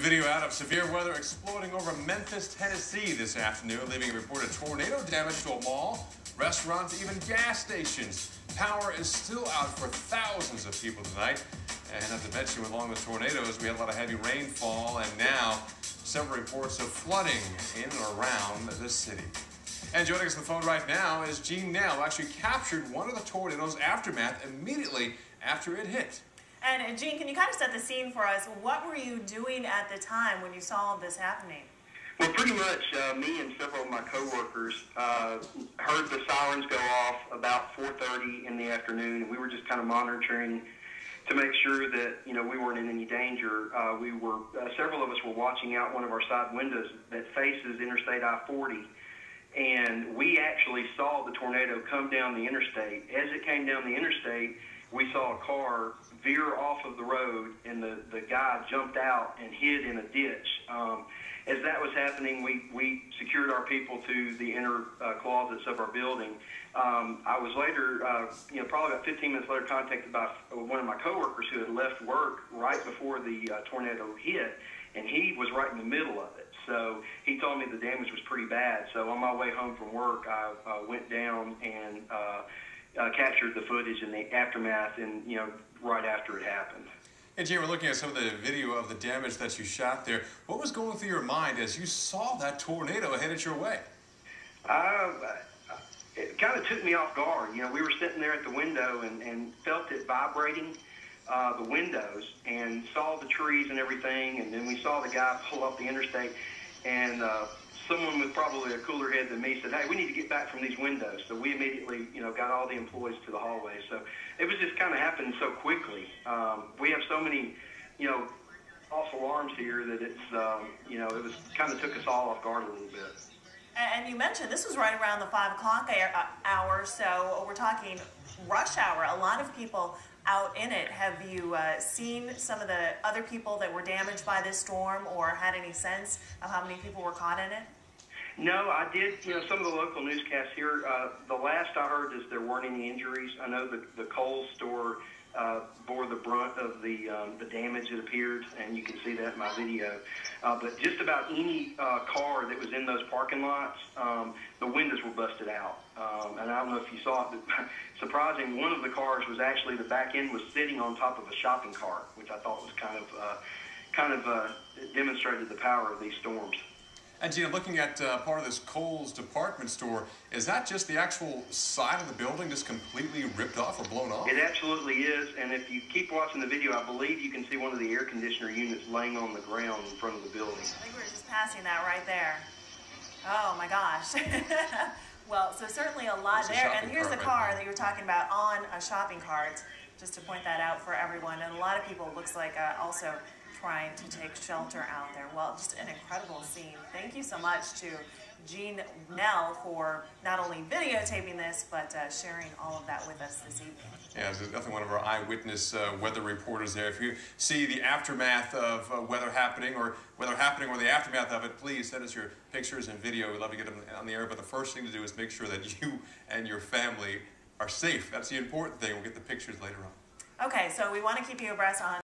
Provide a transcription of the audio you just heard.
video out of severe weather exploding over Memphis, Tennessee this afternoon, leaving reported tornado damage to a mall, restaurants, even gas stations. Power is still out for thousands of people tonight. And not to mention, along with tornadoes, we had a lot of heavy rainfall, and now several reports of flooding in and around the city. And joining us on the phone right now is Jean Nell, who actually captured one of the tornado's aftermath immediately after it hit. And Jean, can you kind of set the scene for us? What were you doing at the time when you saw this happening? Well, pretty much me and several of my coworkers heard the sirens go off about 4:30 in the afternoon, and we were just kind of monitoring to make sure that we weren't in any danger. Several of us were watching out one of our side windows that faces Interstate I-40, and we actually saw the tornado come down the interstate. As it came down the interstate, we saw a car veer off of the road, and the guy jumped out and hid in a ditch. As that was happening, we secured our people to the inner closets of our building. I was later, probably about 15 minutes later, contacted by one of my coworkers who had left work right before the tornado hit, and he was right in the middle of it. So he told me the damage was pretty bad. So on my way home from work, I went down and captured the footage in the aftermath and, right after it happened. And Jay, we're looking at some of the video of the damage that you shot there. What was going through your mind as you saw that tornado headed your way? It kind of took me off guard. We were sitting there at the window and felt it vibrating the windows and saw the trees and everything. And then we saw the guy pull up the interstate, and someone with probably a cooler head than me said, "Hey, we need to get back from these windows." So we immediately, got all the employees to the hallway. So it was just kind of happening so quickly. We have so many, false alarms here that it's, it was kind of took us all off guard a little bit. And you mentioned this was right around the 5 o'clock hour, so we're talking rush hour. A lot of people out in it. Have you seen some of the other people that were damaged by this storm, or had any sense of how many people were caught in it? No, I did. Some of the local newscasts here, the last I heard is there weren't any injuries. I know the Kohl's store bore the brunt of the damage, it appeared, and you can see that in my video. But just about any car that was in those parking lots, the windows were busted out. And I don't know if you saw it, but surprising, one of the cars was actually, the back end was sitting on top of a shopping cart, which I thought was kind of demonstrated the power of these storms. And Gina, looking at part of this Kohl's department store, is that just the actual side of the building just completely ripped off or blown off? It absolutely is, and if you keep watching the video, I believe you can see one of the air conditioner units laying on the ground in front of the building. I think we were just passing that right there. Oh my gosh. Well, so certainly a lot there. And here's the car that you were talking about on a shopping cart, just to point that out for everyone. And a lot of people, it looks like, also trying to take shelter out there. Well, just an incredible scene. Thank you so much to Jean Nell for not only videotaping this, but sharing all of that with us this evening. Yeah, there's definitely one of our eyewitness weather reporters there. If you see the aftermath of weather happening or the aftermath of it, please send us your pictures and video. We'd love to get them on the air, but the first thing to do is make sure that you and your family are safe. That's the important thing. We'll get the pictures later on. Okay, so we want to keep you abreast on